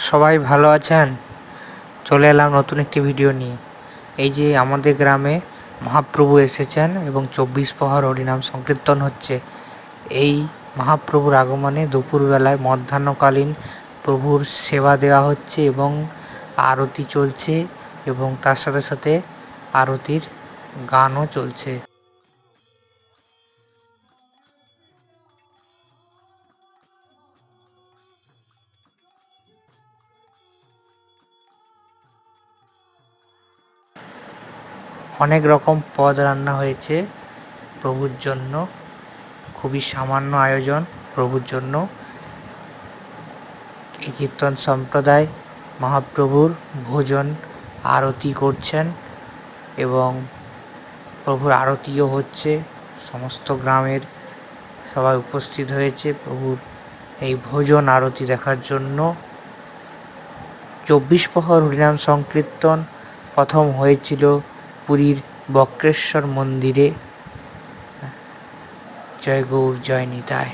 সবাই ভালো আছেন? চলে এলাম নতুন একটি ভিডিও নিয়ে। এই যে আমাদের গ্রামে মহাপ্রভু এসেছেন এবং 24 প্রহর হরিনাম সংকীর্তন হচ্ছে। এই মহাপ্রভুর আগমনে দুপুরবেলায় মধ্যাহ্নকালীন প্রভুর সেবা দেওয়া হচ্ছে এবং আরতি চলছে এবং তার সাথে সাথে আরতির গানও চলছে। অনেক রকম পদ রান্না হয়েছে প্রভুর জন্য। খুবই সামান্য আয়োজন প্রভুর জন্য। এই কীর্তন সম্প্রদায় মহাপ্রভুর ভোজন আরতি করছেন এবং প্রভুর আরতিও হচ্ছে। সমস্ত গ্রামের সবাই উপস্থিত হয়েছে প্রভুর এই ভোজন আরতি দেখার জন্য। 24 প্রহর হরিনাম সংকীর্তন প্রথম হয়েছিল পুরীর বক্রেশ্বর মন্দিরে। জয় গৌর, জয় নিতাই।